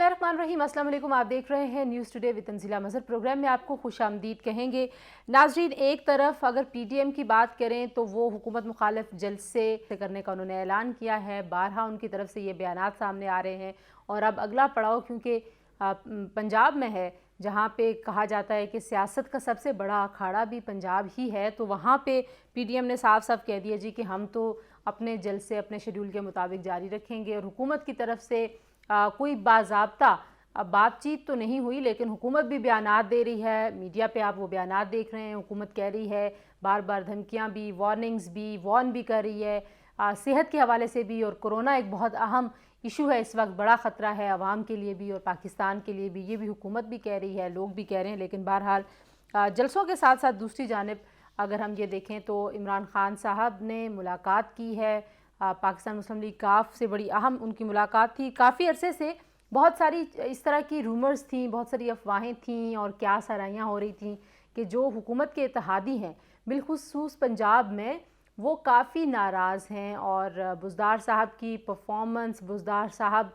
बिस्मिल्लाहिर्रहमानिर्रहीम। अस्सलाम वालेकुम। आप देख रहे हैं news today with Tanzila Mazhar. Programme में आपको खुशामदीद कहेंगे। नाज़रीन, एक तरफ अगर पीटीएम की बात करें तो वो हुकूमत मुखालिफ जलसे करने का उन्होंने ऐलान किया है। बारहा उनकी तरफ से ये बयानात सामने आ रहे हैं और अब अगला पड़ाव क्योंकि पंजाब में है, जहाँ पे कहा जाता है कि सियासत का सबसे बड़ा अखाड़ा भी पंजाब ही है, तो वहाँ पे पीटीएम ने साफ साफ कह दिया जी कि हम तो अपने जलसे अपने शेड्यूल के मुताबिक जारी रखेंगे। और हुकूमत की तरफ से कोई बाज़ाब्ता बातचीत तो नहीं हुई, लेकिन हुकूमत भी बयानात दे रही है। मीडिया पे आप वो बयानात देख रहे हैं। हुकूमत कह रही है, बार बार धमकियाँ भी, वार्निंग्स भी, वार्न भी कर रही है सेहत के हवाले से भी। और कोरोना एक बहुत अहम इशू है इस वक्त, बड़ा ख़तरा है आवाम के लिए भी और पाकिस्तान के लिए भी। ये भी हुकूमत भी कह रही है, लोग भी कह रहे हैं। लेकिन बहरहाल जलसों के साथ साथ दूसरी जानिब अगर हम ये देखें तो इमरान खान साहब ने मुलाकात की है। पाकिस्तान मुस्लिम लीग काफ से बड़ी अहम उनकी मुलाकात थी। काफ़ी अरसे से बहुत सारी इस तरह की रूमर्स थी, बहुत सारी अफवाहें थीं और क्या सराहियाँ हो रही थीं कि जो हुकूमत के इत्तेहादी हैं बिलखुसूस पंजाब में, वो काफ़ी नाराज़ हैं और बुज़दार साहब की परफॉर्मेंस, बुज़दार साहब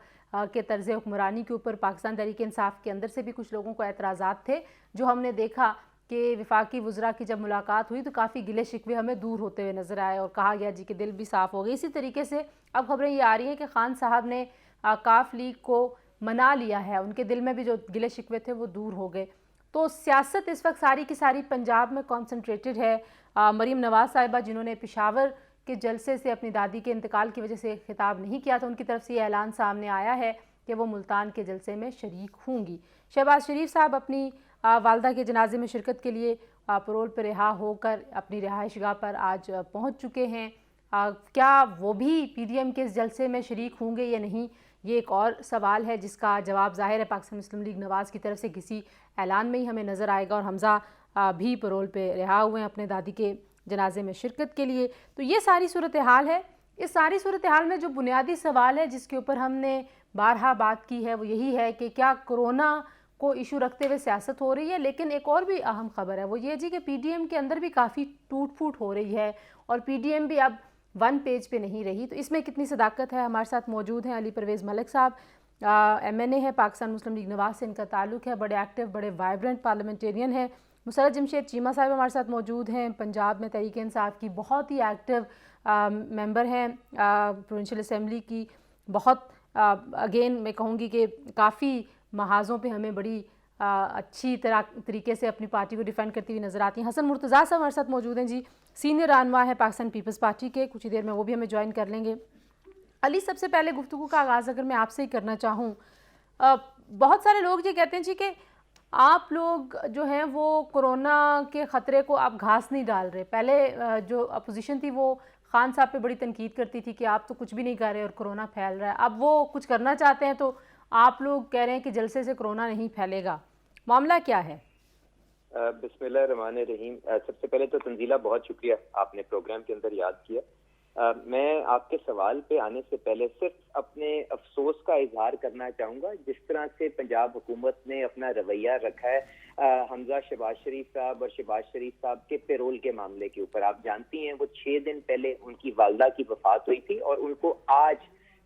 के तर्ज़ हुक्मरानी के ऊपर पाकिस्तान तहरीक इंसाफ के अंदर से भी कुछ लोगों को एतराज़ात थे। जो हमने देखा कि वफाकी वज़रा की जब मुलाकात हुई तो काफ़ी गिले शिकवे हमें दूर होते हुए नज़र आए और कहा गया जी कि दिल भी साफ़ हो गए। इसी तरीके से अब खबरें ये आ रही हैं कि खान साहब ने काफ लीग को मना लिया है, उनके दिल में भी जो गिले शिकवे थे वो दूर हो गए। तो सियासत इस वक्त सारी की सारी पंजाब में कॉन्सनट्रेटेड है। मरीम नवाज़ साहिबा, जिन्होंने पेशावर के जलसे से अपनी दादी के इंतकाल की वजह से खिताब नहीं किया था, उनकी तरफ से ये ऐलान सामने आया है कि वो मुल्तान के जलसे में शरीक होंगी। शहबाज शरीफ साहब अपनी वालदा के जनाजे में शिरकत के लिए परोल पर रिहा होकर अपनी रिहाइश गाह पर आज पहुँच चुके हैं। क्या वो भी पीडीएम के इस जलसे में शरीक होंगे या नहीं, ये एक और सवाल है जिसका जवाब ज़ाहिर है पाकिस्तान मुस्लिम लीग नवाज़ की तरफ से किसी ऐलान में ही हमें नज़र आएगा। और हमज़ा भी परोल पे रिहा हुए हैं अपने दादी के जनाजे में शिरकत के लिए। तो ये सारी सूरत हाल है। इस सारी सूरत हाल में जो बुनियादी सवाल है जिसके ऊपर हमने बारहा बात की है वो यही है कि क्या कोरोना को इशू रखते हुए सियासत हो रही है। लेकिन एक और भी अहम खबर है वो ये जी कि पीडीएम के अंदर भी काफ़ी टूट फूट हो रही है और पीडीएम भी अब वन पेज पे नहीं रही। तो इसमें कितनी सदाकत है। हमारे साथ मौजूद हैं अली परवेज़ मलिक साहब, MNA है, पाकिस्तान मुस्लिम लीग नवाज़ से इनका ताल्लुक़ है, बड़े एक्टिव, बड़े वाइब्रेंट पार्लियामेंटेरियन है। मुसर्रत जमशेद चीमा साहब हमारे साथ मौजूद हैं, पंजाब में तहरीक इंसाफ की बहुत ही एक्टिव मेंबर हैं, प्रोविंशियल असम्बली की बहुत अगेन मैं कहूँगी कि काफ़ी महाज़ों पे हमें बड़ी अच्छी तरीके से अपनी पार्टी को डिफेंड करती हुई नज़र आती हैं। हसन मुर्तज़ा साहब हमारे साथ मौजूद हैं जी, सीनियर रहनुमा है पाकिस्तान पीपल्स पार्टी के, कुछ ही देर में वो भी हमें ज्वाइन कर लेंगे। अली, सबसे पहले गुफ्तगू का आगाज़ अगर मैं आपसे ही करना चाहूँ, बहुत सारे लोग ये कहते हैं जी कि आप लोग जो हैं वो कोरोना के ख़तरे को आप घास नहीं डाल रहे। पहले जो अपोजिशन थी वो खान साहब पे बड़ी तनकीद करती थी कि आप तो कुछ भी नहीं कर रहे और कोरोना फैल रहा है। अब वो कुछ करना चाहते हैं तो आप लोग कह रहे हैं कि जलसे से कोरोना नहीं फैलेगा। मामला क्या है? बिस्मिल्लाहिर्रहमानिर्रहीम। सबसे पहले तो तंजीला बहुत शुक्रिया, आपने प्रोग्राम के अंदर याद किया। मैं आपके सवाल पे आने से पहले सिर्फ अपने अफसोस का इजहार करना चाहूँगा जिस तरह से पंजाब हुकूमत ने अपना रवैया रखा है हमजा शहबाज शरीफ साहब और शहबाज शरीफ साहब के पेरोल के मामले के ऊपर। आप जानती हैं वो 6 दिन पहले उनकी वालदा की वफात हुई थी और उनको आज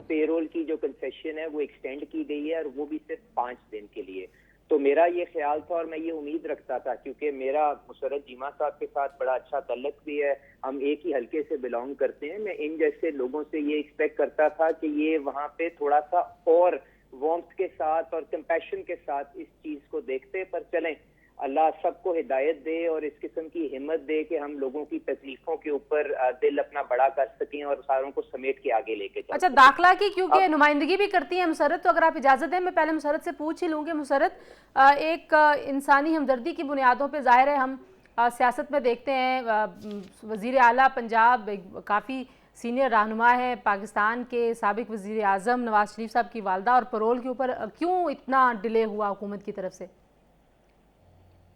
पेरोल की जो कंसेशन है वो एक्सटेंड की गई है और वो भी सिर्फ 5 दिन के लिए। तो मेरा ये ख्याल था और मैं ये उम्मीद रखता था, क्योंकि मेरा मुसर्रत चीमा साहब के साथ बड़ा अच्छा तल्लुक भी है, हम एक ही हलके से बिलोंग करते हैं, मैं इन जैसे लोगों से ये एक्सपेक्ट करता था कि ये वहाँ पे थोड़ा सा और वार्मथ के साथ और कंपैशन के साथ इस चीज को देखते। पर चलें, अल्लाह सबको हिदायत दे और इस किस्म की हिम्मत दे कि हम लोगों की तकलीफों के ऊपर दिल अपना बड़ा कर सकें और सारों को समेट के आगे लेके चलें। अच्छा, दाखिला की क्योंकि नुमाइंदगी भी करती है मुसर्रत, तो अगर आप इजाज़त दें मैं पहले मुसर्रत से पूछ ही लूँगी। मुसर्रत, एक इंसानी हमदर्दी की बुनियादों पर ज़ाहिर है हम सियासत में देखते हैं वज़ीर आला पंजाब काफ़ी सीनियर रहनुमा है, पाकिस्तान के साबिक वज़ीर आज़म नवाज शरीफ साहब की वालदा और परोल के ऊपर क्यों इतना डिले हुआ हुकूमत की तरफ से?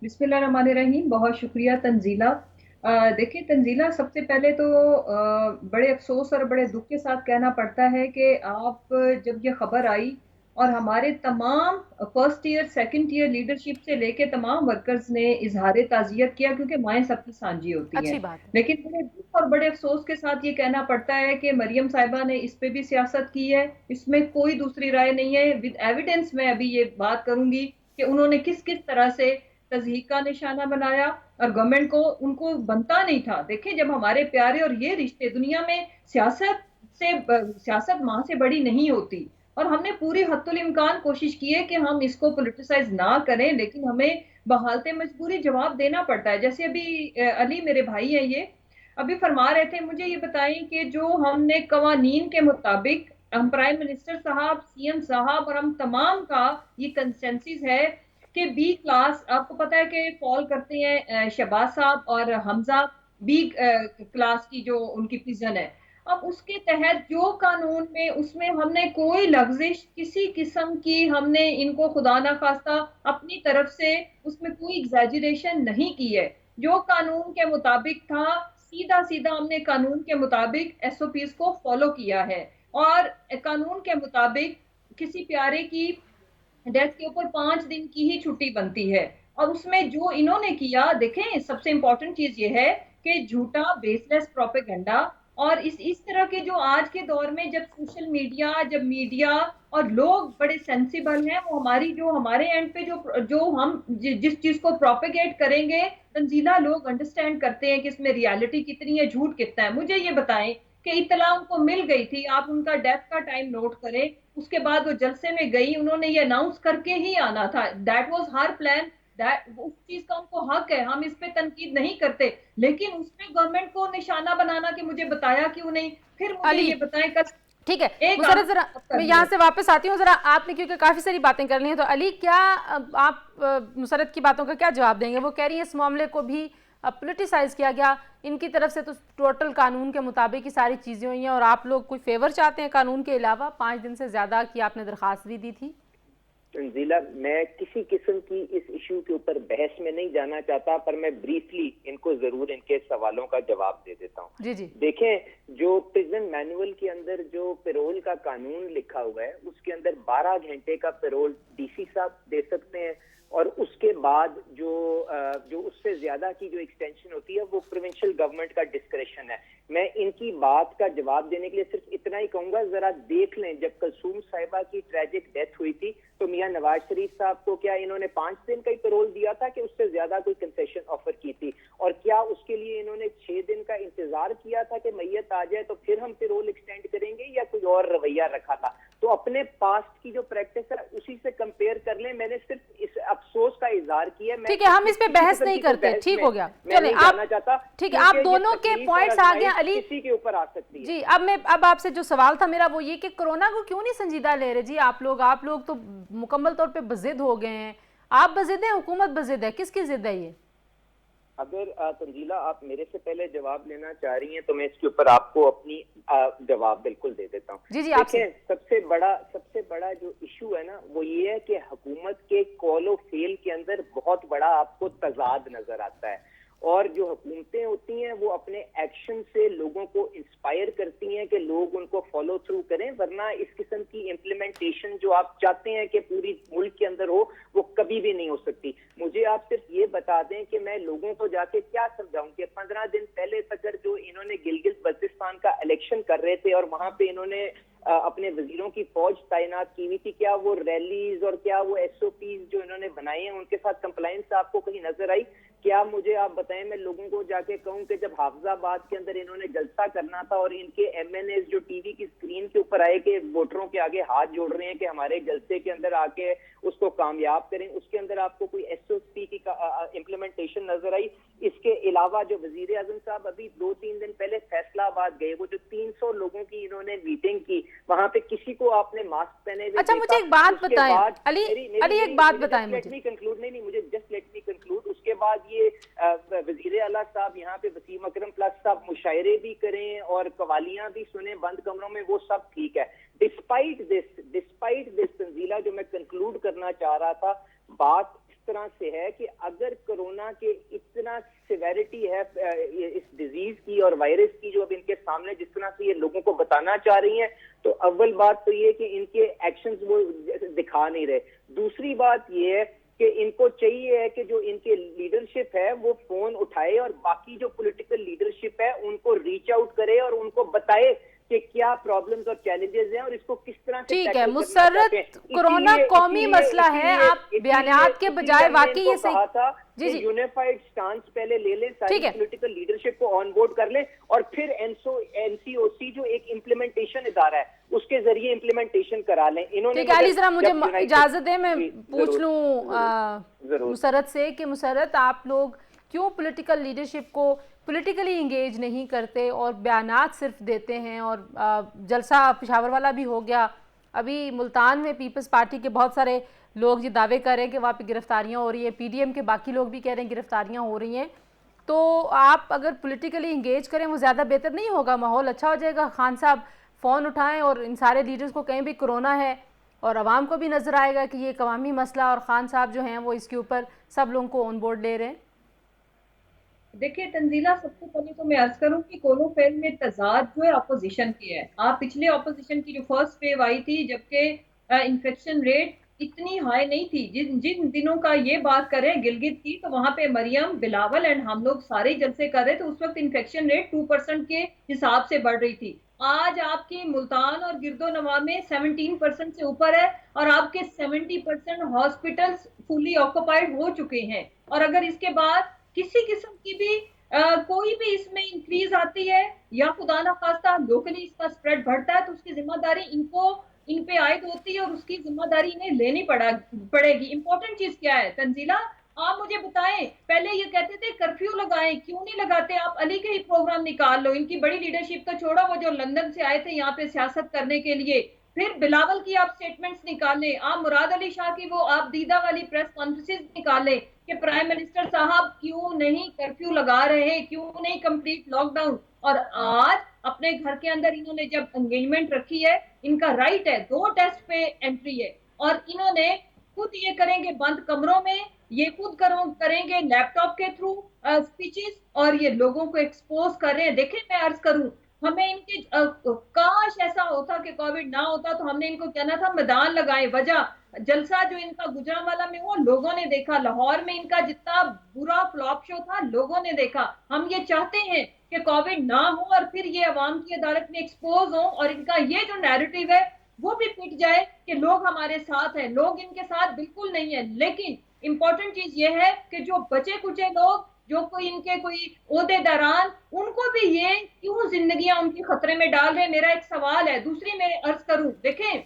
बिस्मिल्लाहिर्रहमानिर्रहीम। बहुत शुक्रिया तंजीला। देखिए तंजीला, सबसे पहले तो बड़े अफसोस और बड़े दुख के साथ कहना पड़ता है कि आप जब ये खबर आई और हमारे तमाम first year second year leadership से लेके तमाम वर्कर्स ने इजहार ताज़ियत किया, क्योंकि माएँ सबकी साझी होती हैं। अच्छी बात है। लेकिन मुझे दुख और बड़े अफसोस के साथ ये कहना पड़ता है कि मरियम साहिबा ने इस पे भी सियासत की है, इसमें कोई दूसरी राय नहीं है। विद एविडेंस मैं अभी ये बात करूंगी कि उन्होंने किस किस तरह से तज़हीक का निशाना बनाया और गवर्नमेंट को उनको बनता नहीं था। देखिए, जब हमारे प्यारे और ये रिश्ते दुनिया में सियासत माँ से बड़ी नहीं होती, और हमने पूरी हद्दुल इम्कान कोशिश की है कि हम इसको पोलिटिसाइज ना करें, लेकिन हमें बहालते मजबूरी जवाब देना पड़ता है। जैसे अभी अली मेरे भाई हैं, ये अभी फरमा रहे थे, मुझे ये बताएं कि जो हमने कवानीन के मुताबिक, हम प्राइम मिनिस्टर साहब, सीएम साहब और हम तमाम का ये कंसेंसस है कि बी क्लास, आपको पता है कि फॉल करते हैं शहबाज साहब और हमजा, बी क्लास की जो उनकी प्रिजन है। अब उसके तहत जो कानून में, उसमें हमने कोई लफ्जिश किसी किस्म की, हमने इनको खुदा ना खास्ता अपनी तरफ से उसमें कोई एग्जैजरेशन नहीं की है। जो कानून के मुताबिक था, सीधा सीधा हमने कानून के मुताबिक एसओपीज को फॉलो किया है। और कानून के मुताबिक किसी प्यारे की डेथ के ऊपर 5 दिन की ही छुट्टी बनती है। और उसमें जो इन्होंने किया, देखें, सबसे इंपॉर्टेंट चीज ये है कि झूठा बेसलेस प्रोपेगेंडा, और इस तरह के जो आज के दौर में जब सोशल मीडिया, जब मीडिया और लोग बड़े सेंसिबल हैं, वो हमारी जो हमारे एंड पे जो हम जिस चीज को प्रोपेगेट करेंगे, तंजीला लोग अंडरस्टैंड करते हैं कि इसमें रियलिटी कितनी है, झूठ कितना है। मुझे ये बताएं कि इत्तला उनको मिल गई थी, आप उनका डेथ का टाइम नोट करें, उसके बाद वो जलसे में गई, उन्होंने ये अनाउंस करके ही आना था, that was her plan, that उस चीज का उनको हक है, हम इस पे तनकीद नहीं करते। लेकिन उसमें गवर्नमेंट को निशाना बनाना कि मुझे बताया क्यों नहीं। फिर मुझे ये बताएं, कल ठीक है एक मुशर्रत, जरा मैं यहाँ से वापस आती हूँ। जरा आपने, क्योंकि काफी सारी बातें कर ली हैं, तो अली क्या आप मुशर्रत की बातों का क्या जवाब देंगे? वो कह रही है इस मामले को भी पॉलिटिसाइज किया गया, इनकी तरफ से तो टोटल कानून के मुताबिक ही सारी चीजें हुई हैं, और आप लोग कोई फेवर चाहते हैं कानून के अलावा? 5 दिन से ज्यादा की आपने दरखास्त भी दी थी। तंजीला, मैं किसी किस्म की इस इशू के ऊपर बहस में नहीं जाना चाहता, पर मैं ब्रीफली इनको जरूर इनके सवालों का जवाब दे देता हूँ। जी जी। देखें, जो प्रिजन मैनुअल के अंदर जो पेरोल का कानून लिखा हुआ है, उसके अंदर 12 घंटे का पेरोल डीसी साहब दे सकते हैं, और उसके बाद जो उससे ज्यादा की जो एक्सटेंशन होती है वो प्रोविंशियल गवर्नमेंट का डिस्क्रेशन है। मैं इनकी बात का जवाब देने के लिए सिर्फ इतना ही कहूंगा, जरा देख लें, जब कलसूम साहिबा की ट्रेजिक डेथ हुई थी तो मियां नवाज शरीफ साहब को क्या इन्होंने 5 दिन का ही पेरोल दिया था कि उससे ज्यादा कोई कंसेशन ऑफर की थी? और क्या उसके लिए इन्होंने 6 दिन का इंतजार किया था कि मैयत आ जाए तो फिर हम पेरोल एक्सटेंड करेंगे, या कोई और रवैया रखा था? तो अपने पास्ट की जो प्रैक्टिस है उसी से कंपेयर कर लें। मैंने सिर्फ इस अफसोस का इजहार किया। ठीक है, हम इस पे बहस नहीं करते, ठीक हो गया, चले आप, ठीक है, आप दोनों के पॉइंट्स आ गए अली, किसी के ऊपर आ सकती है। जी, अब आपसे जो सवाल था मेरा वो ये कि कोरोना को क्यों नहीं संजीदा ले रहे जी आप लोग तो मुकम्मल तौर पे बजिद हो गए हैं। आप बजिद हैं, हुकूमत बजिद है, किसकी जिद है ये? अगर तंजीला आप मेरे से पहले जवाब लेना चाह रही हैं तो मैं इसके ऊपर आपको अपनी जवाब बिल्कुल दे देता हूँ। जी जी, देखें, सबसे बड़ा जो इशू है ना वो ये है कि हुकूमत के कॉल ऑफ फेल के अंदर बहुत बड़ा आपको तजाद नजर आता है, और जो हुकूमतें होती हैं वो अपने एक्शन से लोगों को इंस्पायर करती हैं कि लोग उनको फॉलो थ्रू करें, वरना इस किस्म की इम्प्लीमेंटेशन जो आप चाहते हैं कि पूरी मुल्क के अंदर हो वो कभी भी नहीं हो सकती। मुझे आप सिर्फ ये बता दें कि मैं लोगों को जाके क्या समझाऊं कि 15 दिन पहले तक जो इन्होंने गिलगित बल्तिस्तान का इलेक्शन कर रहे थे और वहां पे इन्होंने अपने वजीरों की फौज तैनात की हुई थी, क्या वो रैलीज और क्या वो एसओपीज जो इन्होंने बनाए हैं उनके साथ कंप्लायंस आपको कहीं नजर आई? क्या मुझे आप बताएं, मैं लोगों को जाके कहूं कि जब हाफिजाबाद के अंदर इन्होंने जलसा करना था और इनके एमएनए जो टीवी की स्क्रीन के ऊपर आए कि वोटरों के आगे हाथ जोड़ रहे हैं कि हमारे जलसे के अंदर आके उसको कामयाब करें, उसके अंदर आपको कोई एसओपी की इम्प्लीमेंटेशन नजर आई? इसके अलावा जो वजीर आजम साहब अभी 2-3 दिन पहले फैसलाबाद गए, वो जो 300 लोगों की इन्होंने मीटिंग की, वहां पे किसी को आपने मास्क पहने हुए? अच्छा, मुझे एक बात बताएं अली, एक बात बताएं मुझे। लेट मी कंक्लूड, नहीं मुझे जस्ट लेट मी कंक्लूड। उसके बाद ये वजीर आला साहब यहाँ पे वसीम अकरम प्लस साहब मुशायरे भी करें और कवालियां भी सुने बंद कमरों में, वो सब ठीक है। डिस्पाइट दिस तंजीला, जो मैं कंक्लूड करना चाह रहा था, बात इस तरह से है कि अगर कोरोना के इतना सिवेरिटी है इस डिजीज की और वायरस की जो अब इनके सामने जिस तरह से ये लोगों को बताना चाह रही हैं, तो अव्वल बात तो ये कि इनके एक्शंस वो दिखा नहीं रहे। दूसरी बात ये है कि इनको चाहिए है कि जो इनके लीडरशिप है वो फोन उठाए और बाकी जो पॉलिटिकल लीडरशिप है उनको रीच आउट करे और उनको बताए कि क्या प्रॉब्लम्स और चैलेंजेस हैं और इसको किस तरह से ठीक है मुसर्रत, कोरोना कौमी मसला है, आप बयानियात के बजाय वाकई ये कहा था जी जी यूनिफाइड स्टांस पहले ले लें, सारी पॉलिटिकल लीडरशिप को ऑन बोर्ड कर लें और फिर एनसीओसी जो एक इम्प्लीमेंटेशन इदारा है उसके जरिए इम्प्लीमेंटेशन करा लें। इन्होंने ठीक है अली, जरा मुझे इजाजत दें, मैं पूछ लूं मुसर्रत से कि मुसर्रत, आप लोग क्यों पॉलिटिकल लीडरशिप को पॉलिटिकली इंगेज नहीं करते और बयानात सिर्फ देते हैं? और जलसा पेशावर वाला भी हो गया, अभी मुल्तान में पीपल्स पार्टी के बहुत सारे लोग ये दावे कर रहे हैं कि वहाँ पे गिरफ्तारियाँ हो रही हैं, पीडीएम के बाकी लोग भी कह रहे हैं गिरफ्तारियाँ हो रही हैं। तो आप अगर पॉलिटिकली इंगेज करें वो ज़्यादा बेहतर नहीं होगा? माहौल अच्छा हो जाएगा, खान साहब फ़ोन उठाएं और इन सारे लीडर्स को कहीं भी कोरोना है और आवाम को भी नज़र आएगा कि ये एक अवामी मसला और खान साहब जो हैं वो इसके ऊपर सब लोगों को ऑन बोर्ड ले रहे हैं। देखिए तंजीला, सबसे पहले तो मैं अर्ज करूं कि कोलोफेल में तजाद जो है अपोजिशन की है। आप पिछले अपोजिशन की जो फर्स्ट वेव आई थी जबकि इन्फेक्शन रेट इतनी हाई नहीं थी, जिन जिन दिनों का ये बात करें गिलगित की, तो वहां पे मरियम, बिलावल एंड हम लोग सारे जलसे कर रहे थे, उस वक्त इन्फेक्शन रेट 2% के हिसाब से बढ़ रही थी। आज आपकी मुल्तान और गिरदो नवा में 17% से ऊपर है और आपके 70% हॉस्पिटल्स फुली ऑक्युपाइड हो चुके हैं। और अगर इसके बाद किसी किस्म की भी कोई भी इसमें इंक्रीज आती है या खुदा ना खास्ता लोकली इसका स्प्रेड बढ़ता है तो उसकी जिम्मेदारी इन पे आयद होती है और उसकी जिम्मेदारी इन्हें लेनी पड़ेगी। इंपॉर्टेंट चीज क्या है तंजीला, आप मुझे बताएं, पहले ये कहते थे कर्फ्यू लगाएं, क्यों नहीं लगाते? आप अली के ही प्रोग्राम निकाल लो, इनकी बड़ी लीडरशिप तो छोड़ो, वो जो लंदन से आए थे यहाँ पे सियासत करने के लिए। फिर बिलावल की आप स्टेटमेंट्स निकालें, आप मुराद अली शाह की वो आप दीदा वाली प्रेस कॉन्फ्रेंसेस निकालें कि प्राइम मिनिस्टर साहब क्यों नहीं कर्फ्यू लगा रहे, क्यों नहीं कंप्लीट लॉकडाउन। और आज अपने घर के अंदर इन्होंने जब एंगेजमेंट रखी है, इनका राइट है, 2 टेस्ट पे एंट्री है और इन्होंने खुद ये करेंगे बंद कमरों में, ये खुद करेंगे लैपटॉप के थ्रू स्पीचेस और ये लोगों को एक्सपोज कर रहे हैं। देखें मैं अर्ज करूं, हमें इनके काश ऐसा होता कि कोविड ना होता तो हमने इनको कहना था मैदान लगाए। वजह जलसा जो इनका गुजरांवाला में हुआ लोगों ने देखा, लाहौर में इनका जितना बुरा फ्लॉप शो था लोगों ने देखा। हम ये चाहते हैं कि कोविड ना हो और फिर ये अवाम की अदालत में एक्सपोज हो और इनका ये जो नैरेटिव है वो भी पिट जाए कि लोग हमारे साथ हैं। लोग इनके साथ बिल्कुल नहीं है, लेकिन इंपॉर्टेंट चीज ये है कि जो बचे कुचे लोग, जो कोई इनके कोई ओहदेदारान, उनको भी ये क्यों जिंदगियां उनकी खतरे में डाल रहे हैं, मेरा एक सवाल है। दूसरी मैं अर्ज करूं, देखें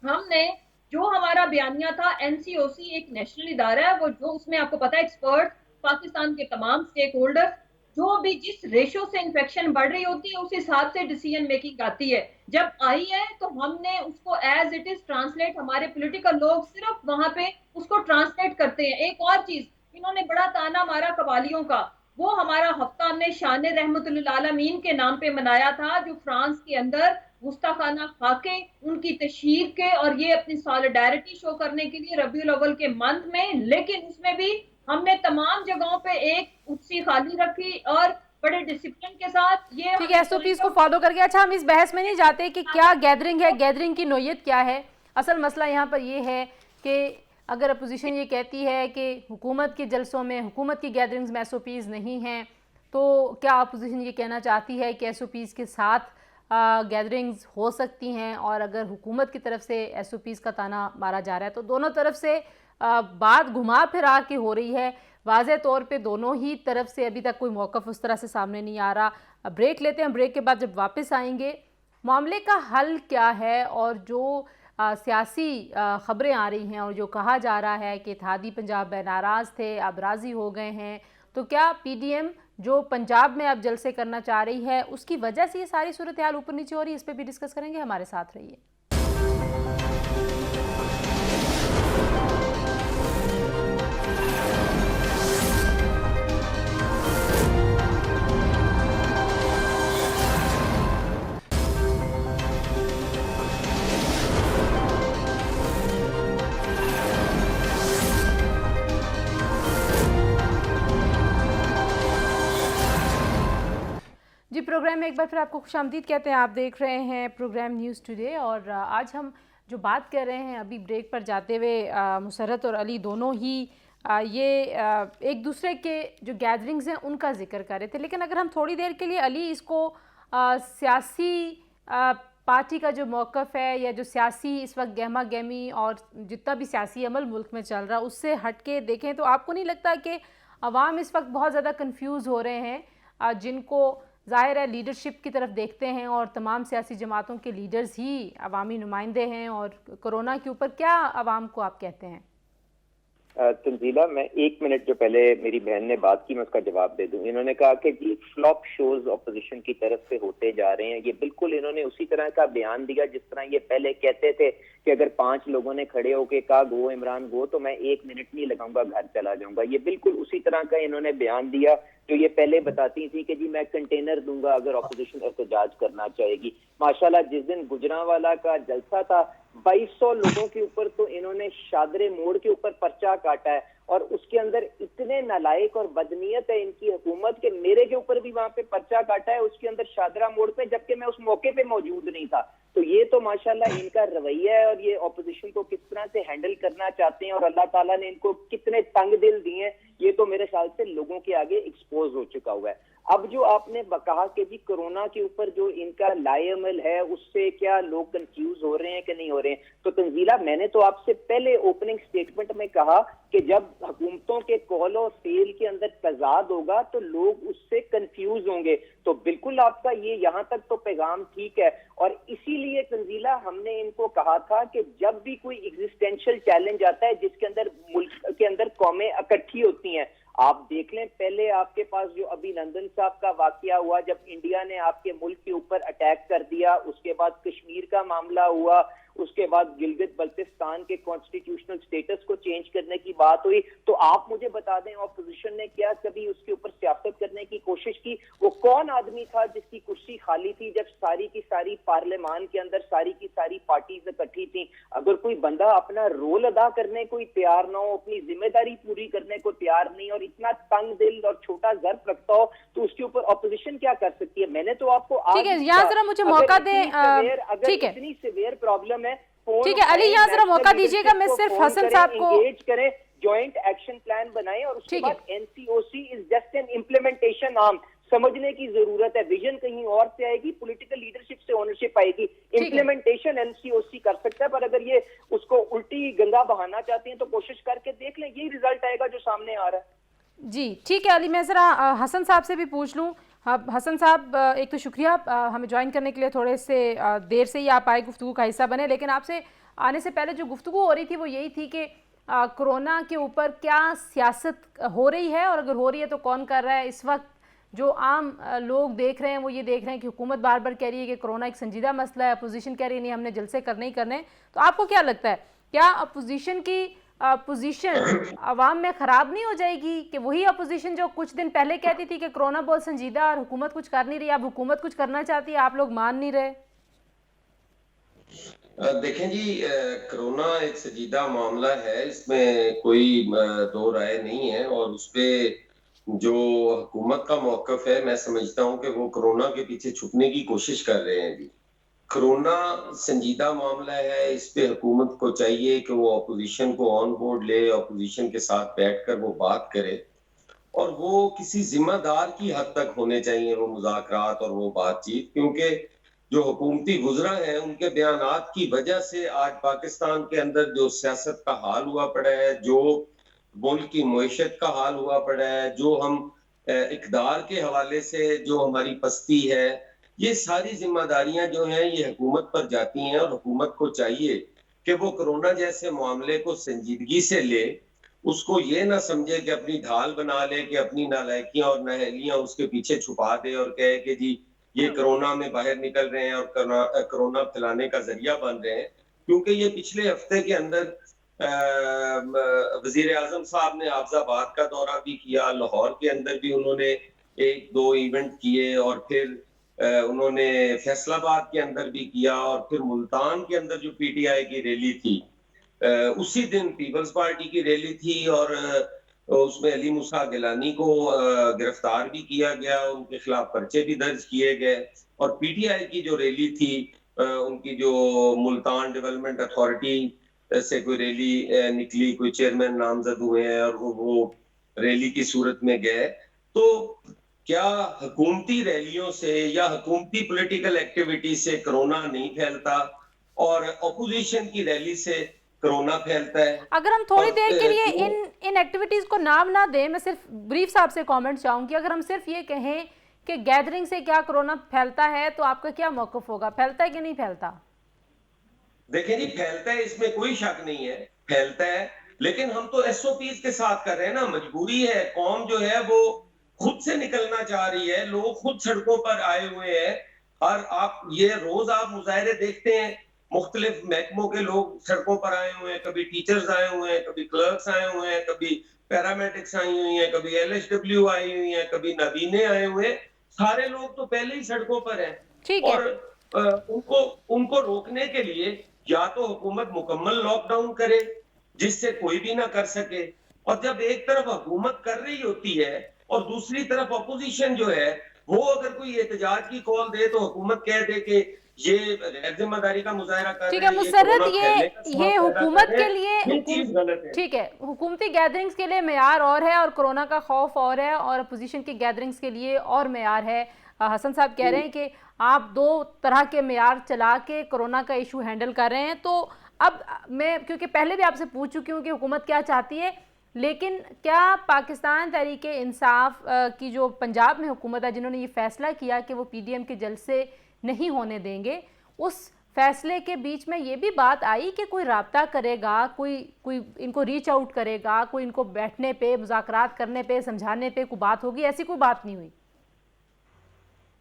हमने जो हमारा बयानिया था, एनसीओसी एक नेशनल इदारा है, वो जो उसमें आपको पता है एक्सपर्ट पाकिस्तान के तमाम स्टेक होल्डर, जो भी जिस रेशो से इन्फेक्शन बढ़ रही होती है उस हिसाब से डिसीजन मेकिंग आती है। जब आई है तो हमने उसको एज इट इज ट्रांसलेट, हमारे पॉलिटिकल लोग सिर्फ वहां पे उसको ट्रांसलेट करते हैं। एक और चीज, इन्होंने बड़ा ताना मारा कवालियों का, वो हमारा हफ्ता हमने शान रहमतुल आलमीन के नाम पे मनाया था, जो फ्रांस के अंदर गुस्ताखाना खाके उनकी तशहीर के और ये अपनी सॉलिडारिटी शो करने के लिए रबीउल अव्वल के मंथ में, लेकिन उसमें भी हमने तमाम जगहों पे एक कुर्सी खाली रखी और बड़े डिसिप्लिन के साथ ये ठीक है एसओपीज को फॉलो करके। अच्छा, हम इस बहस में नहीं जाते कि क्या गैदरिंग है, गैदरिंग की नोयत क्या है। असल मसला यहाँ पर ये है कि अगर अपोजिशन ये कहती है कि हुकूमत के जलसों में, हुकूमत की गैदरिंग्स में एसओपीज नहीं हैं, तो क्या अपोजिशन ये कहना चाहती है कि एसओपीज के साथ गैदरिंग्स हो सकती हैं? और अगर हुकूमत की तरफ से एसओपीज का ताना मारा जा रहा है तो दोनों तरफ से बात घुमा फिरा के हो रही है। वाज़े तौर पे दोनों ही तरफ से अभी तक कोई मौक़िफ़ उस तरह से सामने नहीं आ रहा। ब्रेक लेते हैं, ब्रेक के बाद जब वापस आएंगे मामले का हल क्या है और जो सियासी ख़बरें आ रही हैं और जो कहा जा रहा है कि इत्तेहादी पंजाब नाराज़ थे अब राज़ी हो गए हैं, तो क्या पीडीएम जो पंजाब में अब जलसे करना चाह रही है उसकी वजह से ये सारी सूरत हाल ऊपर नीचे हो रही है? इस पर भी डिस्कस करेंगे, हमारे साथ रहिए। प्रोग्राम में एक बार फिर आपको खुशामदीद कहते हैं। आप देख रहे हैं प्रोग्राम न्यूज़ टुडे और आज हम जो बात कर रहे हैं अभी ब्रेक पर जाते हुए मुसर्रत और अली दोनों ही एक दूसरे के जो गैदरिंग्स हैं उनका जिक्र कर रहे थे। लेकिन अगर हम थोड़ी देर के लिए अली इसको सियासी पार्टी का जो मौक़िफ़ है या जो सियासी इस वक्त गहमा गहमी और जितना भी सियासी अमल मुल्क में चल रहा है उससे हट के देखें तो आपको नहीं लगता कि अवाम इस वक्त बहुत ज़्यादा कंफ्यूज हो रहे हैं, जिनको ज़ाहिर है लीडरशिप की तरफ देखते हैं और तमाम सियासी जमातों के लीडर्स ही अवामी नुमाइंदे हैं, और कोरोना के ऊपर क्या अवाम को आप कहते हैं? तंजीला, मैं 1 मिनट जो पहले मेरी बहन ने बात की मैं उसका जवाब दे दूं। इन्होंने कहा कि जी फ्लॉप शोज अपोजिशन की तरफ से होते जा रहे हैं। ये बिल्कुल इन्होंने उसी तरह का बयान दिया जिस तरह ये पहले कहते थे कि अगर 5 लोगों ने खड़े होके कहा गो इमरान गो तो मैं 1 मिनट नहीं लगाऊंगा, घर चला जाऊंगा। ये बिल्कुल उसी तरह का इन्होंने बयान दिया जो ये पहले बताती थी कि जी मैं कंटेनर दूंगा अगर अपोजिशन एहतजाज करना चाहेगी। माशाल्लाह जिस दिन गुजरांवाला का जलसा था 2200 लोगों के ऊपर तो इन्होंने शादरे मोड़ के ऊपर पर्चा काटा है, और उसके अंदर इतने नालायक और बदनीयत है इनकी हुकूमत के मेरे के ऊपर भी वहां पे पर्चा काटा है उसके अंदर शादरा मोड़ पे, जबकि मैं उस मौके पे मौजूद नहीं था। तो ये तो माशाल्लाह इनका रवैया है और ये ऑपोजिशन को किस तरह से हैंडल करना चाहते हैं और अल्लाह ताला ने इनको कितने तंग दिल दिए हैं ये तो मेरे ख्याल से लोगों के आगे एक्सपोज हो चुका हुआ है। अब जो आपने कहा कि जी कोरोना के ऊपर जो इनका लाएअमल है उससे क्या लोग कंफ्यूज हो रहे हैं कि नहीं हो रहे हैं, तो तंजीला मैंने तो आपसे पहले ओपनिंग स्टेटमेंट में कहा कि जब हुकूमतों के कॉल और फेल के अंदर तजाद होगा तो लोग उससे कंफ्यूज होंगे। तो बिल्कुल आपका ये यहाँ तक तो पैगाम ठीक है, और इसीलिए तंजीला हमने इनको कहा था कि जब भी कोई एग्जिस्टेंशियल चैलेंज आता है जिसके अंदर मुल्क के अंदर कौमें इकट्ठी होती हैं, आप देख लें पहले आपके पास जो अभिनंदन साहब का वाकया हुआ जब इंडिया ने आपके मुल्क के ऊपर अटैक कर दिया, उसके बाद कश्मीर का मामला हुआ, उसके बाद गिलगित बल्तिस्तान के कॉन्स्टिट्यूशनल स्टेटस को चेंज करने की बात हुई, तो आप मुझे बता दें ऑपोजिशन ने क्या कभी उसके ऊपर सियासत करने की कोशिश की? वो कौन आदमी था जिसकी कुर्सी खाली थी जब सारी की सारी पार्लियामान के अंदर सारी की सारी पार्टीज इकट्ठी थी? अगर कोई बंदा अपना रोल अदा करने को तैयार ना हो, अपनी जिम्मेदारी पूरी करने को तैयार नहीं और इतना तंग दिल और छोटा ज़र्फ रखता हो तो उसके ऊपर ऑपोजिशन क्या कर सकती है? मैंने तो आपको ठीक है, यहाँ जरा मुझे मौका दें। ठीक है, इतनी सीवियर प्रॉब्लम है, ठीक है अली, यहाँ जरा मौका दीजिएगा। मैं सिर्फ हसन साहब को एंगेज करें, जॉइंट एक्शन प्लान बनाएं और उसके बाद NCOC is just an implementation arm. समझने की जरूरत है, विजन कहीं और से आएगी, पॉलिटिकल लीडरशिप से ओनरशिप आएगी, इम्प्लीमेंटेशन एनसीओसी कर सकता है। पर अगर ये उसको उल्टी गंगा बहाना चाहते हैं तो कोशिश करके देख लें, यही रिजल्ट आएगा जो सामने आ रहा है। जी ठीक है अली, मैं ज़रा हसन साहब से भी पूछ लूँ। हसन साहब, एक तो शुक्रिया हमें ज्वाइन करने के लिए, थोड़े से देर से ही आप आए, गुफ्तगू का हिस्सा बने। लेकिन आपसे आने से पहले जो गुफ्तगू हो रही थी वो यही थी कि कोरोना के ऊपर क्या सियासत हो रही है, और अगर हो रही है तो कौन कर रहा है? इस वक्त जो आम लोग देख रहे हैं वो ये देख रहे हैं कि हुकूमत बार बार कह रही है कि कोरोना एक संजीदा मसला है, अपोजिशन कह रही है नहीं हमने जलसे करने ही करने। तो आपको क्या लगता है, क्या अपोजिशन की पोजीशन अवाम में ख़राब नहीं हो जाएगी कि वही अपोजिशन जो कुछ दिन पहले कहती थी कि कोरोना बहुत संजीदा और हुकूमत कुछ कर नहीं रही, अब हुकूमत कुछ करना चाहती है, आप लोग मान नहीं रहे? देखें जी, कोरोना एक संजीदा मामला है, इसमें कोई दो राय नहीं है, और उस पर जो हुकूमत का मौक़िफ़ है मैं समझता हूं कि वो कोरोना के पीछे छुपने की कोशिश कर रहे हैं। जी कोरोना संजीदा मामला है, इस पे हुकूमत को चाहिए कि वो अपोजिशन को ऑन बोर्ड ले, अपोजिशन के साथ बैठकर वो बात करे, और वो किसी जिम्मेदार की हद तक होने चाहिए वो मुज़ाकरात और वो बातचीत, क्योंकि जो हुकूमती गुज़रा है उनके बयानात की वजह से आज पाकिस्तान के अंदर जो सियासत का हाल हुआ पड़ा है, जो मुल्क की मईशत का हाल हुआ पड़ा है, जो हम इक़दार के हवाले से जो हमारी पस्ती है, ये सारी जिम्मेदारियां जो हैं ये हुकूमत पर जाती हैं, और हुकूमत को चाहिए कि वो कोरोना जैसे मामले को संजीदगी से ले, उसको ये ना समझे कि अपनी ढाल बना ले, कि अपनी नालायकियां और नाअहलियां उसके पीछे छुपा दे और कहे कि जी ये कोरोना में बाहर निकल रहे हैं और कोरोना फैलाने का जरिया बन रहे हैं। क्योंकि ये पिछले हफ्ते के अंदर वजीर आजम साहब ने आफजाबाद का दौरा भी किया, लाहौर के अंदर भी उन्होंने 1-2 इवेंट किए, और फिर उन्होंने फैसलाबाद के अंदर भी किया, और फिर मुल्तान के अंदर जो पीटीआई की रैली थी उसी दिन पीपल्स पार्टी की रैली थी, और उसमें अली मूसा गिलानी को गिरफ्तार भी किया गया, उनके खिलाफ पर्चे भी दर्ज किए गए। और पीटीआई की जो रैली थी, उनकी जो मुल्तान डेवलपमेंट अथॉरिटी से कोई रैली निकली, कोई चेयरमैन नामजद हुए हैं और वो रैली की सूरत में गए। तो क्या हुकूमती रैलियों से या हुकूमती पॉलिटिकल एक्टिविटी से कोरोना नहीं फैलता और अपोजिशन की रैली से कोरोना फैलता है? अगर हम थोड़ी देर के लिए क्यों? इन एक्टिविटीज को नाम ना दें, मैं सिर्फ ब्रीफ साहब से कमेंट चाहूंगी, अगर हम सिर्फ ये कहें कि गैदरिंग से क्या कोरोना फैलता है, तो आपका क्या मौकफ होगा? फैलता है कि नहीं फैलता? देखिए जी, फैलता है, इसमें कोई शक नहीं है, फैलता है, लेकिन हम तो एसओपीज के साथ कर रहे हैं ना। मजबूरी है, कौम जो है वो खुद से निकलना चाह रही है, लोग खुद सड़कों पर आए हुए हैं। और आप ये रोज आप मुजाहरे देखते हैं, मुख्तलिफ महकमों के लोग सड़कों पर आए हुए हैं, कभी टीचर्स आए हुए हैं, कभी क्लर्क्स आए हुए हैं, कभी पैरामेडिक्स आई हुई हैं, कभी एलएसडब्ल्यू आई हुई हैं, कभी नबीने आए हुए हैं। सारे लोग तो पहले ही सड़कों पर हैं। ठीक है। और उनको उनको रोकने के लिए या तो हुकूमत मुकम्मल लॉकडाउन करे जिससे कोई भी ना कर सके, और जब एक तरफ हुकूमत कर रही होती है और दूसरी तरफ अपोजिशन जो है वो अगर कोई एहतजाज की कॉल दे तो हुकूमत कह दे कि ये गैर जिम्मेदारी का मुजाहरा कर ठीक रहे है हैं, मुसर्रत, कोरोना फैलने का सबब ये पैदा हुकूमत कर रहे के हैं, लिए ये चीज गलत है। ठीक है, हुकूमती गैदरिंग्स के लिए मेयार और है और कोरोना का खौफ और है, और अपोजिशन की गैदरिंग्स के लिए और मेयार है। हसन साहब कह रहे हैं कि आप दो तरह के मेयार चला के कोरोना का इशू हैंडल कर रहे हैं। तो अब मैं, क्योंकि पहले भी आपसे पूछ चुकी हूँ कि हुकूमत क्या चाहती है, लेकिन क्या पाकिस्तान तहरीक इंसाफ की जो पंजाब में हुकूमत है, जिन्होंने ये फैसला किया कि वो पीडीएम के जलसे नहीं होने देंगे, उस फैसले के बीच में ये भी बात आई कि कोई राब्ता करेगा, कोई कोई इनको रीच आउट करेगा, कोई इनको बैठने पे, मुज़ाकरात करने पे, समझाने पे कोई बात होगी? ऐसी कोई बात नहीं हुई।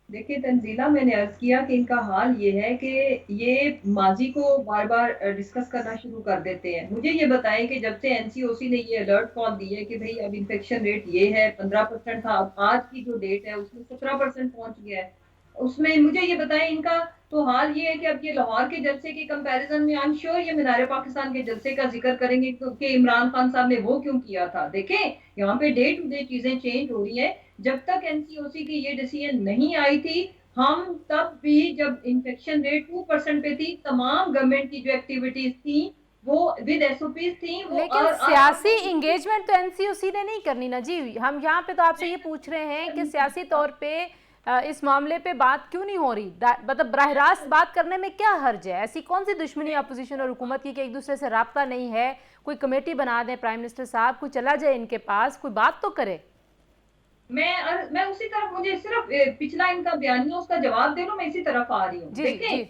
देखिए तंजीला, मैंने अर्ज किया कि इनका हाल ये है कि ये माजी को बार बार डिस्कस करना शुरू कर देते हैं। मुझे ये बताएं कि जब से एनसीओसी ने ये अलर्ट कॉल दी है कि भाई अब इन्फेक्शन रेट ये है, 15% था, अब आज की जो डेट है उसमें 17% पहुंच गया है, उसमें मुझे ये बताएं इनका तो हाल ये है कि अब ये लाहौर के जलसे के कंपैरिजन में आई एम श्योर ये मीनार पाकिस्तान के जलसे का जिक्र करेंगे कि इमरान खान साहब ने वो क्यों किया था। देखें, यहाँ पे डे टू डे चीजें चेंज हो रही है। जब तक एनसीओसी की ये डिसीजन नहीं आई थी, हम तब भी जब इन्फेक्शन रेट 2% पे थी, तमाम गवर्नमेंट की जो एक्टिविटीज थी वो विद एसओपीज थी। वो लेकिन सियासी इंगेजमेंट तो एनसीओसी ने नहीं करनी ना जी। हम यहाँ पे तो आपसे ये पूछ रहे हैं कि सियासी तौर पे इस मामले पे बात क्यों नहीं हो रही? मतलब बराह रास्त बात करने में क्या हर्ज है? ऐसी कौन सी दुश्मनी अपोजिशन और हुकूमत की कि एक दूसरे से राब्ता नहीं है? कोई कमेटी बना दें प्राइम मिनिस्टर साहब, कोई चला जाए इनके पास, कोई बात तो करे। मैं उसी तरफ, मुझे सिर्फ पिछला इनका बयानिया उसका जवाब दे लो, मैं इसी तरफ आ रही हूँ। देखें,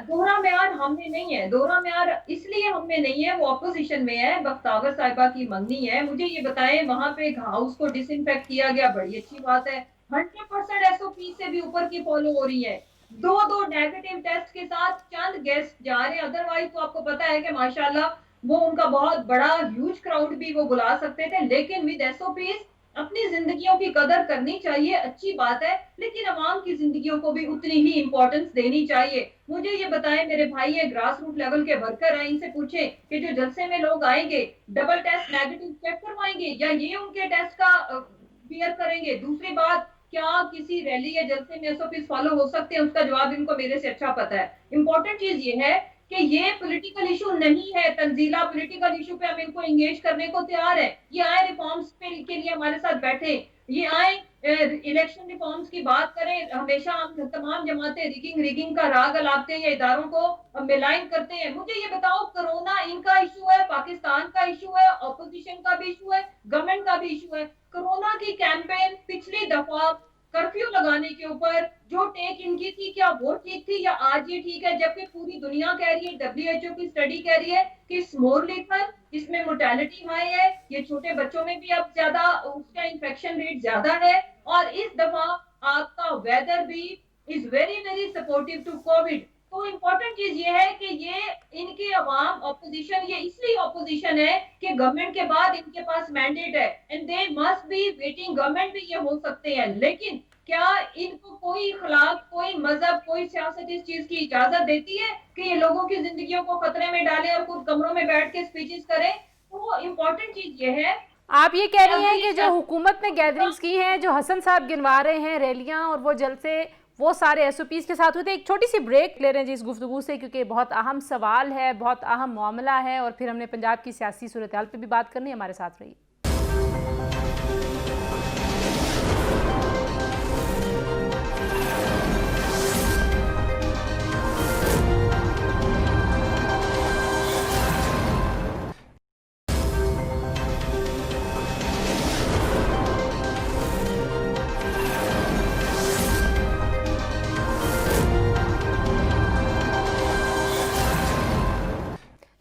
दोहरा म्यार हमने नहीं है, दोहरा म्यार इसलिए हमने नहीं है, वो अपोजिशन में है, बख्तावर साहिबा की मंगनी है। मुझे ये बताएं, वहां पे हाउस को डिसइंफेक्ट किया गया, बड़ी अच्छी बात है, 100% एसओपी से भी ऊपर की फॉलो हो रही है। दो नेगेटिव टेस्ट के साथ चंद गेस्ट जा रहे हैं, अदरवाइज तो आपको पता है कि माशाल्लाह वो उनका बहुत बड़ा ह्यूज क्राउड भी वो बुला सकते थे। लेकिन विद एसओपीज अपनी जिंदगियों की कदर करनी चाहिए, अच्छी बात है, लेकिन अवाम की जिंदगियों को भी उतनी ही इंपॉर्टेंस देनी चाहिए। मुझे ये बताएं, मेरे भाई है ग्रास रूट लेवल के वर्कर हैं, इनसे पूछें कि जो जलसे में लोग आएंगे डबल टेस्ट नेगेटिव चेक करवाएंगे या ये उनके टेस्ट का बियर करेंगे? दूसरी बात, क्या किसी रैली या जलसे में एसओपी फॉलो हो सकते हैं? उसका जवाब इनको मेरे से अच्छा पता है। इंपॉर्टेंट चीज ये है कि ये पॉलिटिकल इशू नहीं है तंजीला, पॉलिटिकल इशू पे हम इनको एंगेज करने को तैयार है। ये आए रिफॉर्म्स पे के लिए हमारे साथ बैठे, ये आए इलेक्शन रिफॉर्म्स की बात करें। हमेशा हम तमाम जमातें रिगिंग का राग अलापते हैं, इदारों को मिलाइन करते हैं। मुझे ये बताओ, कोरोना इनका इशू है, पाकिस्तान का इशू है, ऑपोजिशन का भी इशू है, गवर्नमेंट का भी इशू है। कोरोना की कैंपेन पिछली दफा कर्फ्यू लगाने के ऊपर जो टेक इनकी थी, क्या वो ठीक थी या आज ये ठीक है? जबकि पूरी दुनिया कह रही है, डब्ल्यूएचओ की स्टडी कह रही है कि इट्स मोर लीथल, इसमें मोर्टेलिटी हाई है, ये छोटे बच्चों में भी अब ज्यादा उसका इन्फेक्शन रेट ज्यादा है। और इस दफा आपका वेदर भी is very very supportive to COVID. तो इम्पोर्टेंट चीज ये है कि ये इनकी अवाम ऑपोजिशन, ये इसलिए ऑपोजिशन है कि गवर्नमेंट के बाद इनके पास मैंडेट है and they must be waiting. Government भी ये हो सकते हैं, लेकिन क्या इनको कोई इखलाक, कोई मजहब, कोई सियासत इस चीज की इजाजत देती है कि ये लोगों की जिंदगियों को खतरे में डालें और खुद कमरों में बैठ के स्पीचेस करें? तो इम्पोर्टेंट चीज ये है आप ये कह रही हैं कि जो हुकूमत ने गैदरिंग्स की हैं, जो हसन साहब गिनवा रहे हैं रैलियां और वो जलसे, वो सारे एसओपीज के साथ हुए थे। एक छोटी सी ब्रेक ले रहे हैं जी इस गुफ्तगू से, क्योंकि बहुत अहम सवाल है, बहुत अहम मामला है, और फिर हमने पंजाब की सियासी सूरत हाल पे भी बात करनी है। हमारे साथ रहिए।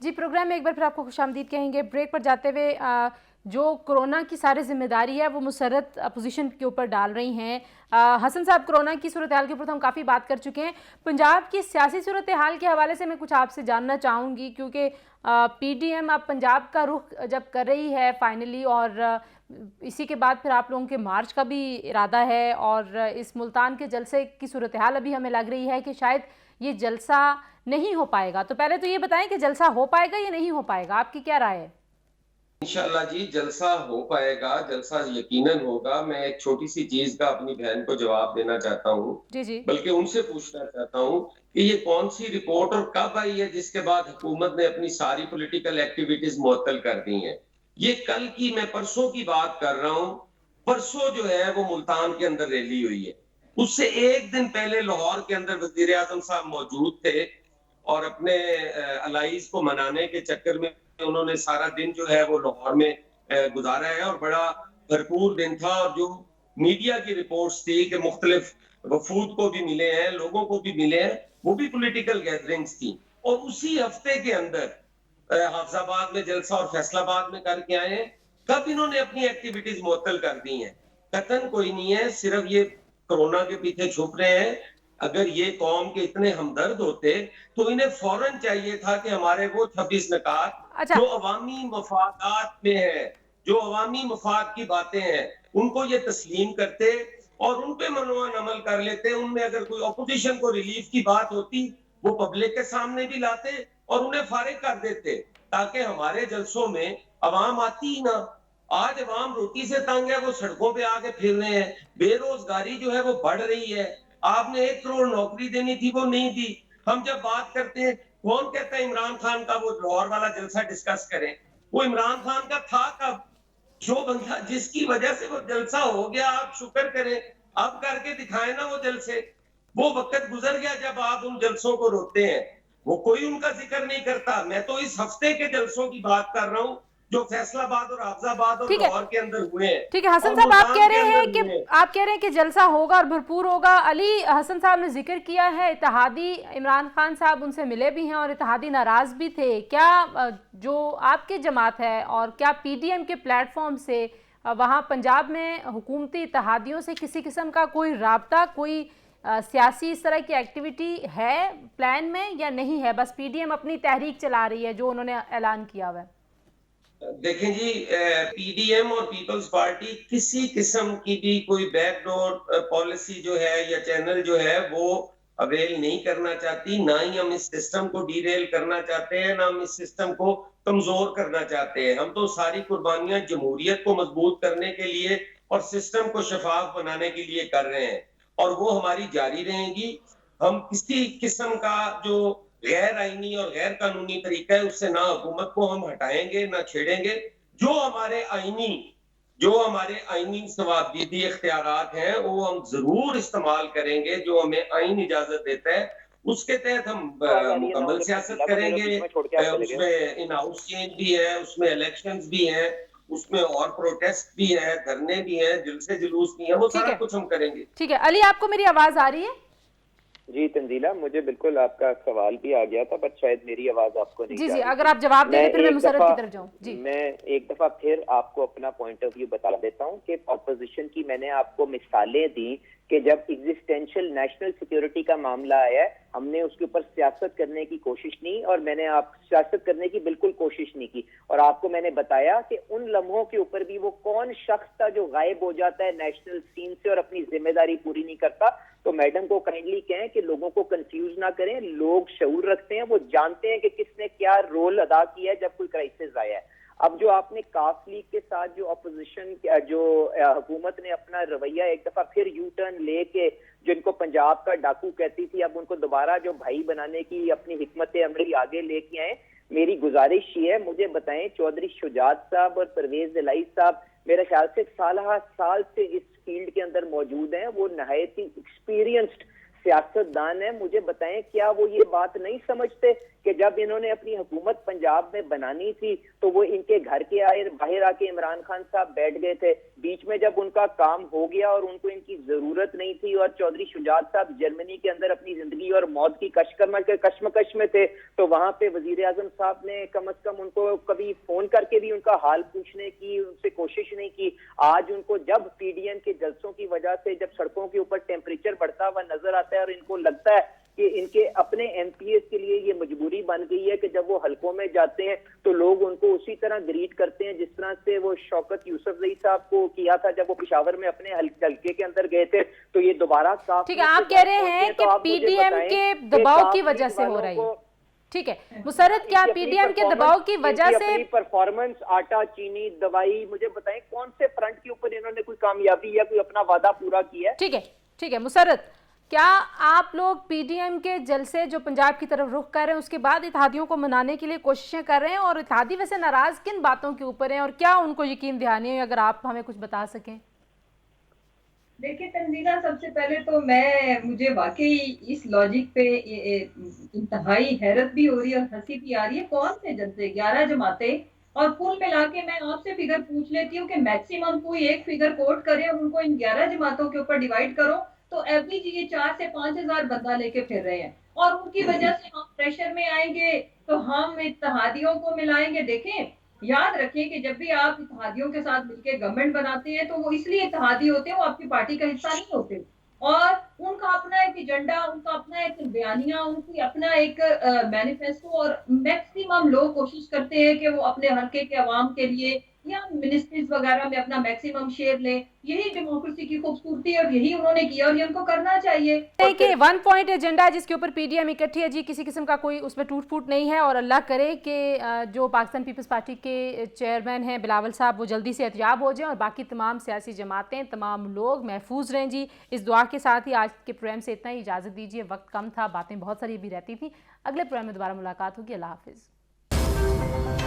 जी, प्रोग्राम में एक बार फिर आपको खुशामदीद कहेंगे। ब्रेक पर जाते हुए जो कोरोना की सारी जिम्मेदारी है वो मुसर्रत अपोजिशन के ऊपर डाल रही हैं। हसन साहब, कोरोना की सूरत हाल के ऊपर तो हम काफ़ी बात कर चुके हैं। पंजाब की सियासी सूरत हाल के हवाले से मैं कुछ आपसे जानना चाहूँगी, क्योंकि पीडीएम अब पंजाब का रुख जब कर रही है फाइनली, और इसी के बाद फिर आप लोगों के मार्च का भी इरादा है, और इस मुल्तान के जलसे की सूरत हाल अभी हमें लग रही है कि शायद ये जलसा नहीं हो पाएगा। तो पहले तो ये बताएं कि जलसा हो पाएगा या नहीं हो पाएगा, आपकी क्या राय है? इंशाल्लाह जी जलसा हो पाएगा, जलसा यकीनन होगा। मैं एक छोटी सी चीज का अपनी बहन को जवाब देना चाहता हूँ, जी जी। बल्कि उनसे पूछना चाहता हूँ कि ये कौन सी रिपोर्ट और कब आई है जिसके बाद हुकूमत ने अपनी सारी पॉलिटिकल एक्टिविटीज मुअत्तल कर दी हैं। ये कल की, मैं परसों की बात कर रहा हूँ। परसों जो है वो मुल्तान के अंदर रैली हुई है। उससे एक दिन पहले लाहौर के अंदर वजीर आजम साहब मौजूद थे और अपने अलाइज को मनाने के चक्कर में उन्होंने सारा दिन जो है वो लाहौर में गुजारा है, और बड़ा भरपूर दिन था। और जो मीडिया की रिपोर्ट्स थी कि मुख्तलिफ वफूद को भी मिले हैं, लोगों को भी मिले हैं, वो भी पॉलिटिकल गैदरिंग्स थी। और उसी हफ्ते के अंदर हाफिजाबाद में जलसा और फैसलाबाद में करके आए हैं। कब इन्होंने अपनी एक्टिविटीज मुअत्तल कर दी हैं? कतन कोई नहीं है, सिर्फ ये कोरोना के पीछे छुप रहे हैं। अगर ये कौम के इतने हमदर्द होते तो इन्हें फौरन चाहिए था कि हमारे वो 26 निकात जो अवामी मफादात में है, जो अवामी मफाद की बातें हैं, उनको ये तस्लीम करते और उन पे मनोवन अमल कर लेते। उनमें अगर कोई अपोजिशन को रिलीफ की बात होती वो पब्लिक के सामने भी लाते और उन्हें फारिग कर देते, ताकि हमारे जलसों में अवाम आती ही ना। आज अवाम रोटी से तंग है, वो सड़कों पे आके फिर रहे हैं। बेरोजगारी जो है वो बढ़ रही है। आपने 1 करोड़ नौकरी देनी थी, वो नहीं दी। हम जब बात करते हैं, कौन कहता है इमरान खान का वो लाहौर वाला जलसा डिस्कस करें? वो इमरान खान का था कब? जो बंदा जिसकी वजह से वो जलसा हो गया, आप शुक्र करें, अब करके दिखाए ना वो जलसे। वो वक्त गुजर गया जब आप उन जलसों को रोकते हैं, वो कोई उनका जिक्र नहीं करता। मैं तो इस हफ्ते के जलसों की बात कर रहा हूँ जो फैसलाबाद और हाफिजाबाद और लाहौर के अंदर हुए हैं। ठीक है हसन साहब, आप कह रहे हैं कि जलसा होगा और भरपूर होगा। अली हसन साहब ने जिक्र किया है इत्तेहादी इमरान खान साहब उनसे मिले भी हैं और इत्तेहादी नाराज भी थे। क्या जो आपकी जमात है और क्या पीडीएम के प्लेटफॉर्म से वहाँ पंजाब में हुकूमती इत्तेहादियों से किसी किस्म का कोई राब्ता, कोई सियासी इस तरह की एक्टिविटी है प्लान में या नहीं है? बस पीडीएम अपनी तहरीक चला रही है जो उन्होंने ऐलान किया हुआ है। देखें जी, पीडीएम और पीपल्स पार्टी किसी किस्म की भी कोई बैकडोर पॉलिसी जो है या चैनल जो है वो अवेल नहीं करना चाहती। ना ही हम इस सिस्टम को डीरेल करना चाहते हैं, ना हम इस सिस्टम को कमजोर करना चाहते हैं। हम तो सारी कुर्बानियां जमहूरियत को मजबूत करने के लिए और सिस्टम को शफाफ बनाने के लिए कर रहे हैं और वो हमारी जारी रहेगी। हम किसी किस्म का जो गैर आईनी और गैर कानूनी तरीका है उससे ना हुकूमत को हम हटाएंगे ना छेड़ेंगे। जो हमारे आईनी सवाबदीदी इख्तियारात हैं वो हम जरूर इस्तेमाल करेंगे, जो हमें आईन इजाजत देता है उसके तहत हम मुकम्मल सियासत करेंगे। उसमें इन हाउस चेंज भी है, उसमें इलेक्शंस भी हैं, उसमें और प्रोटेस्ट भी है, धरने भी हैं, जलसे जुलूस भी है, वो सारा कुछ हम करेंगे। ठीक है अली, आपको मेरी आवाज आ रही है? जी तंजीला, मुझे बिल्कुल आपका सवाल भी आ गया था, बट शायद मेरी आवाज आपको नहीं। जी अगर आप जवाब दें फिर मैं मुसर्रत की तरफ जाऊं। जी मैं एक दफा फिर आपको अपना पॉइंट ऑफ व्यू बता देता हूं कि ऑपोजिशन की मैंने आपको मिसालें दी कि जब एग्जिस्टेंशियल नेशनल सिक्योरिटी का मामला आया है हमने उसके ऊपर सियासत करने की कोशिश नहीं, और मैंने आप सियासत करने की बिल्कुल कोशिश नहीं की। और आपको मैंने बताया कि उन लम्हों के ऊपर भी वो कौन शख्स था जो गायब हो जाता है नेशनल सीन से और अपनी जिम्मेदारी पूरी नहीं करता। तो मैडम को काइंडली कहें कि लोगों को कंफ्यूज ना करें। लोग शऊर रखते हैं, वो जानते हैं कि किसने क्या रोल अदा किया है जब कोई क्राइसिस आया है। अब जो आपने काफ लीग के साथ जो अपोजिशन जो हुकूमत ने अपना रवैया एक दफा फिर यू टर्न लेके जिनको पंजाब का डाकू कहती थी, अब उनको दोबारा जो भाई बनाने की अपनी हिकमत अमली आगे लेके आए। मेरी गुजारिश ये है, मुझे बताएं चौधरी शुजात साहब और परवेज दिलाई साहब मेरे ख्याल से साल से इस फील्ड के अंदर मौजूद हैं, वो नहायत ही एक्सपीरियंस्ड सियासतदान है। मुझे बताएं क्या वो ये बात नहीं समझते कि जब इन्होंने अपनी हुकूमत पंजाब में बनानी थी तो वो इनके घर के बाहर आके इमरान खान साहब बैठ गए थे, बीच में जब उनका काम हो गया और उनको इनकी जरूरत नहीं थी और चौधरी शुजात साहब जर्मनी के अंदर अपनी जिंदगी और मौत की कश्मकश में थे, तो वहां पे वजीर आजम साहब ने कम अज कम उनको कभी फोन करके भी उनका हाल पूछने की उनसे कोशिश नहीं की। आज उनको जब पीडीएम के जलसों की वजह से जब सड़कों के ऊपर टेम्परेचर बढ़ता हुआ नजर आता है और इनको लगता है कि इनके अपने एमपीएस के लिए ये मजबूरी बन गई है कि जब वो हलकों में जाते हैं तो लोग उनको उसी तरह ग्रीट करते हैं जिस तरह से वो शौकत यूसुफजई साहब को किया था जब वो पेशावर में अपने हल्के के अंदर गए थे। तो ये दोबारा साफ, ठीक है, आप कह रहे हैं कि पीडीएम के दबाव की वजह से हो रही है। ठीक है मुसर्रत, क्या पीडीएम के दबाव की वजह से परफॉर्मेंस, आटा चीनी दवाई, मुझे बताएं कौन से फ्रंट के ऊपर इन्होंने कोई कामयाबी या कोई अपना वादा पूरा किया है? ठीक है मुसर्रत, क्या आप लोग पीडीएम के जलसे जो पंजाब की तरफ रुख कर रहे हैं उसके बाद इत्तेहादियों को मनाने के लिए कोशिशें कर रहे हैं, और इत्तेहादी वैसे नाराज किन बातों के ऊपर हैं और क्या उनको यकीन दहानी है, अगर आप हमें कुछ बता सकें? देखिए तंजीला, सबसे पहले तो मुझे वाकई इस लॉजिक पे इंतहाई हैरत भी हो रही है और हंसी भी आ रही है। कौन से जलसे, 11 जमातें, और कुल मिला के मैं आपसे फिगर पूछ लेती हूँ कि मैक्सिमम कोई एक फिगर कोट करे और उनको इन 11 जमातों के ऊपर डिवाइड करो तो एवरेज ये 4 से 5 हजार बंदा लेके फिर रहे हैं, और उनकी वजह से हम प्रेशर में आएंगे तो हम इत्तेहादियों को मिलाएंगे। देखें, याद रखें कि जब भी आप इत्तेहादियों के साथ मिलकर गवर्नमेंट बनाते हैं तो वो इसलिए इत्तेहादी होते हैं, वो आपकी पार्टी का हिस्सा नहीं होते, और उनका अपना एक एजेंडा, उनका अपना एक बयानिया, उनकी अपना एक मैनिफेस्टो, और मैक्सिमम लोग कोशिश करते हैं कि वो अपने हल्के के अवाम के लिए या मिनिस्ट्रीज वगैरह में अपना मैक्सिमम शेयर लें। यही डेमोक्रेसी की खूबसूरती है और यही उन्होंने किया और ये उनको करना चाहिए। कि 1 पॉइंट एजेंडा जिसके ऊपर पीडीएम इकट्ठी है जी, किसी किस्म का कोई उसमें टूट फूट नहीं है, और अल्लाह करे कि जो पाकिस्तान पीपल्स पार्टी के चेयरमैन हैं बिलावल साहब वो जल्दी से एहतियाब हो जाएं और बाकी तमाम सियासी जमातें, तमाम लोग महफूज रहें जी। इस दुआ के साथ ही आज के प्रोग्राम से इतना ही, इजाज़त दीजिए, वक्त कम था, बातें बहुत सारी भी रहती थी। अगले प्रोग्राम में दोबारा मुलाकात होगी। अल्लाह हाफिज़।